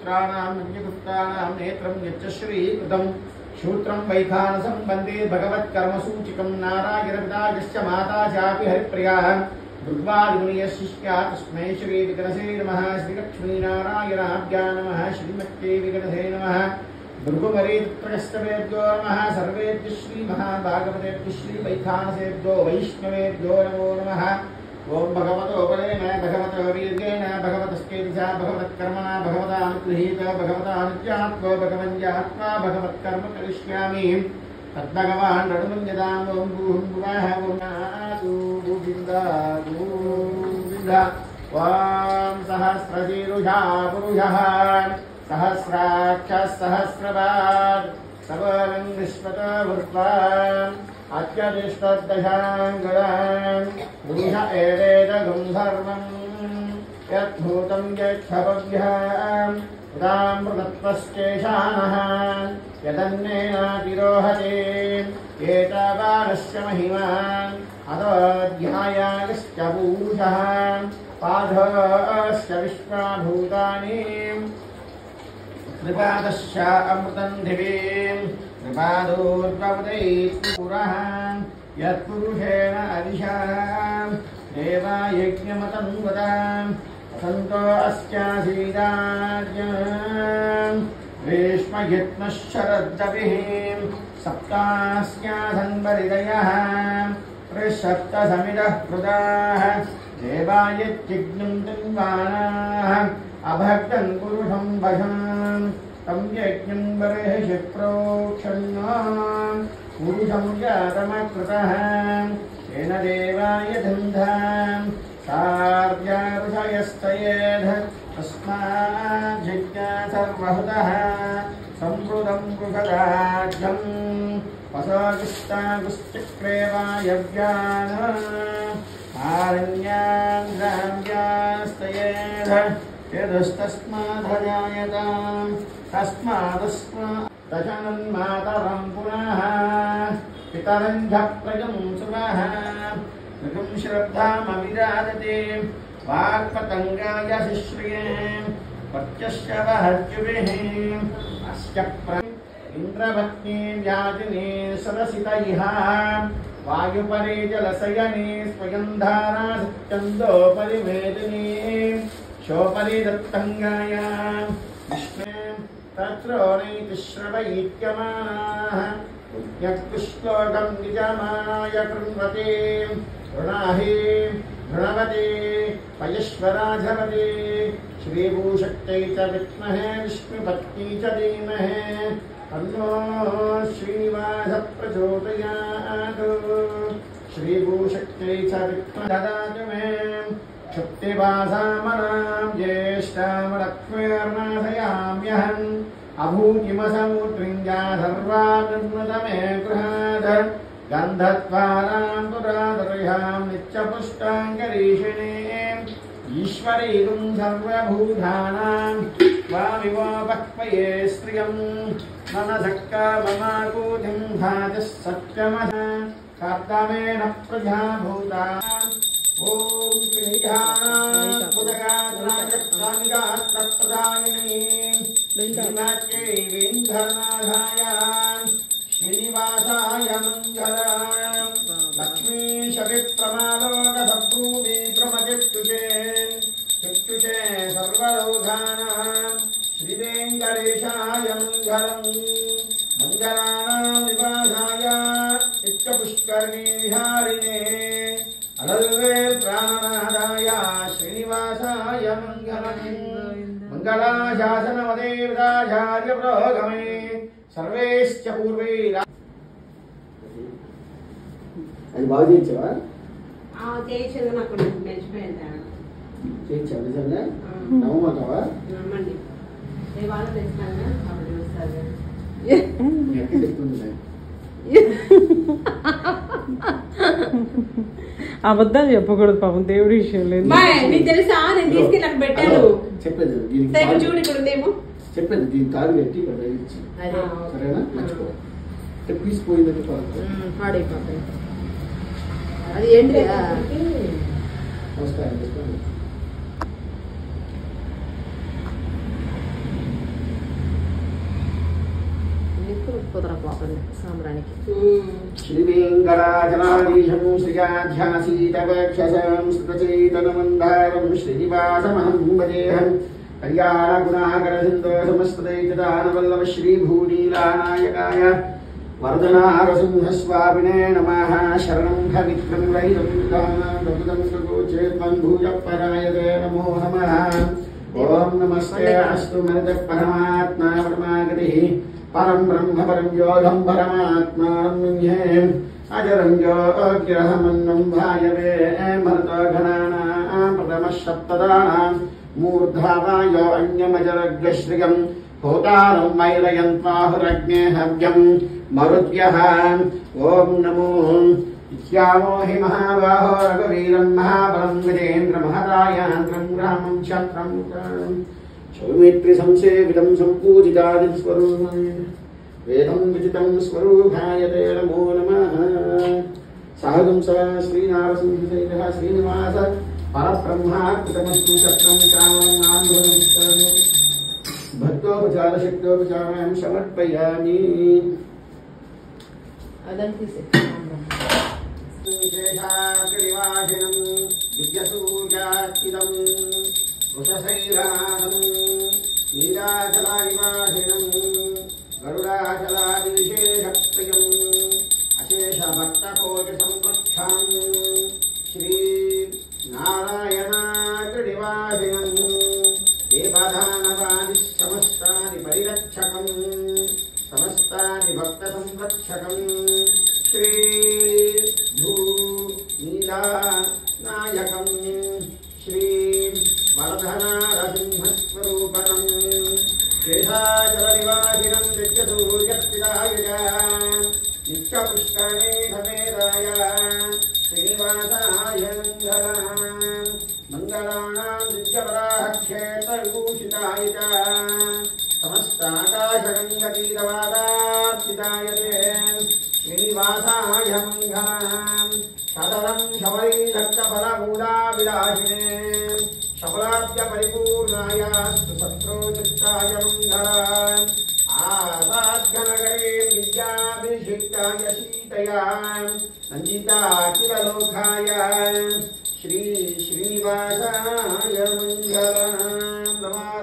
सूत्राणां नित्यकृतानां नेत्रं यच्चश्रीकृतं शूत्रं वैखान संबन्धे भगवत्कर्मसूचिकं नारायणपितायश्च माता चापि हरिप्रिया भृग्वादिमुनियः शिष्या तस्मै श्री विकटसे नमः श्रीलक्ष्मीनारायणाभ्यां नमः श्रीमत्यै विकटसे नमः भृगुवरेत्रकस्तवेभ्यो नमः सर्वेभ्यः श्रीमहाभागवतेभ्यः श्रीवैखानसेभ्यो वैष्णवेभ्यो नमो नमः ओम भगवतो बलेन भगवतो वीर्येण भगवतस्तेजसा भगवत्कर्मणा भगवता अनुगृहीत भगवता अनुज्ञात्वा भगवन्यात्मा भगवत्कर्म करिष्यामि तद्भगवान् रणुमन्यतां ओम भूर्भुवः वरुणातु गोविन्दा गोविन्दा वां सहस्रशीरुषा पुरुषः सहस्राक्षः सहस्रपात् सबलं विश्वतो भूत्वा अत्यदिष्टदशाङ्गलान् पुरुष एवेदगं सर्वं यद्भूतं यच्छपव्यः उदामृतत्वश्चेषानः यदन्नेनातिरोहते एतावानस्य महिमान् अतोऽध्यायाश्च पूरुषः पादस्य विश्वाभूतानि त्रिपादश्च अमृतं दिवीं त्रिपादोर्भवतैः यत्पुरुषेण अदिशां देवायज्ञमतन्वतां सन्तो अस्यासीदाज्ञां ग्रीष्मयत्नश्शरद्दविः सप्तास्याधन्वरिदयः त्रिसप्तसमिदः कृताः देवायज्ञं तन्वानाः अभक्तं पुरुषं वशां तं यज्ञं बर्हिषि प्रोक्षन् पुरुषं जातमकृतः तेन देवाय धन्धां सार्याऋषयस्तयेध तस्माज्जिज्ञासर्वहुतः सम्पृतं पृषदाढ्यं वसोगिष्टागुश्चक्रे वायव्यान् आरण्यान् ग्राम्यास्तयेध यदस्तस्मादजायतां तस्मादस्मादशनन्मातरं पुनः पितरं झप्रजं सुवः ऋगं श्रद्धामविराजते वाक्पतङ्गाय शिश्रिये पत्यश्च वहत्युभिः अस्य इन्द्रपत्नी व्याजिने सदसितैः वायुपरे जलशयने स्वयं धारा सत्यन्दोपरि मेदिनी शोपरि दत्तङ्गायां विष्णे तत्रो नैतिश्रवैक्यमानाः पुण्यकृष्णोगं निजमाय कृण्वते ऋणाहि ऋणवते पयश्वराधवते श्रीभूशक्त्यै च विद्महे विष्णुपत्नी च धीमहि तन्नो श्रीनिवासः प्रचोदयात् श्रीभूशक्त्यै च विद्महे ददातु मे क्षुप्तिवासामनां ज्येष्ठामलक्ष्मीर्नाशयाम्यहम् अभूतिमसमुद्रिञ्जा सर्वानुन्नतमे गृहात् गन्धत्वारां पुरादर्यां नित्यपुष्टाङ्गरीषिणे ईश्वरीरुं सर्वभूतानां स्वामिवो वक्पये श्रियं मनसक्का ममाकूतिं भाजः सत्यमः कर्तमेन प्रजाभूता ॐ श्रीधानात्मजगात्रायत्रानिगात्रप्रदायिनी श्रीमात्यै वेङ्कटनाथाय श्रीनिवासाय मङ्गलम् लक्ष्मीशविप्रमालोकसम्भ्रूमि प्रमचक्षुषे चक्षुषे सर्वलोकानां श्रीवेङ्कटेशाय मङ्गलम् मङ्गलानां निवासाय नित्यपुष्करिणी विहारिणे अलल्वे प्राणनादाय श्रीनिवासाय मङ्गलम् मंगलाशासनमदेवताचार्य प्रोगमे सर्वेश्च पूर्वे అది బాగా చేయించావా? చేయించదు నాకు మెచ్చిపోయింది చేయించావు నిజంగా? నమ్మమంటావా? నమ్మండి నేను వాళ్ళు తెచ్చినాను అప్పుడు చూస్తారు ఎక్కడ చెప్తుంది అబద్ధాలు చెప్పకూడదు పాపం దేవుడి విషయం లేదు నీకు తెలుసా నేను తీసుకెళ్ళి నాకు పెట్టాను చెప్పేది చూడు ఇక్కడ ఉందేమో చెప్పేది దీని తాడు పెట్టి ఇచ్చి సరేనా మర్చిపో పీసిపోయిందంటే పాడైపోతాయి అది ఏంటి నమస్కారం కుదరపోతుంది సాంబ్రానికి. శ్రీ వెంకటాచలాధీశం శ్రీయాధ్యాసీతవక్షసం శ్రుతచేతనమందారం శ్రీనివాసమహం భజేహం కళ్యాణగుణాకర సింధో సమస్తదైతదానవల్లభ శ్రీభూనీలానాయకాయ వరదనారసింహస్వామినే నమః. శరణం ఖవిత్రం రహితం దానం భూజపరాయతే నమో నమః. ఓం నమస్తే అస్తు మరిత పరమాత్మా పరమాగతి పరం బ్రహ్మ పరం యోగం పరమాత్మాన్యే అజరం యోగ్యహమన్నం భాయవే మరుతఘనానాం ప్రథమ సప్తదానాం మూర్ధావాయో అన్యమజరగ్శ్రియం హోతారం మైలయంత్వాహురగ్నే హవ్యం మరుద్యః. ఓం నమో ఇత్యామో హి మహాబాహో రఘువీరం మహాబలం గజేంద్ర మహదాయాంత్రం రామం క్షత్రం సౌమిత్రి సంసేవితం సంపూజితాది స్వరూపం వేదం విజితం స్వరూపాయతే నమో నమః. సహజం స శ్రీనారసింహ శ్రీనివాస పరబ్రహ్మార్పితమస్తు చక్రం కామం ఆందోళనం భక్తోపచార శక్తోపచారం సమర్పయామి. అదని తీసే శేషాగ్రివాసినం దివ్యసూర్యార్చితం వృషశైలాదం నీరాచలానివాసినం గరుడాచలాదివిశేషప్రియం అశేష భక్తకోటి సంరక్షాం శ్రీ నారాయణాగ్రివాసినం దేవదానవాది సమస్తాని పరిరక్షకం సమస్తాని భక్త సంరక్షకం శ్రీ భూ నీలా నాయకం శ్రీ వరదనారసింహస్వరూపణం శేషాచల నివాసినం నిత్యసూర్యస్థితాయ నిత్యపుష్కరణే సమేతాయ శ్రీనివాసాయ మంగళానాం దివ్యవరాహక్షేత్రవిభూషితాయ సమస్తాకాశగంగతీరవాదార్చితాయ శ్రీనివాసాయ మంగళం. సదరం శబరీరక్తఫలమూలాభిలాషినే శబలాబ్జ పరిపూర్ణాయ శత్రుచిత్తాయ మంగళం. ఆసాద్ఘనగరే విద్యాభిషిక్తాయ సీతయా సంజితాఖిలలోకాయ శ్రీ శ్రీనివాసాయ మంగళం.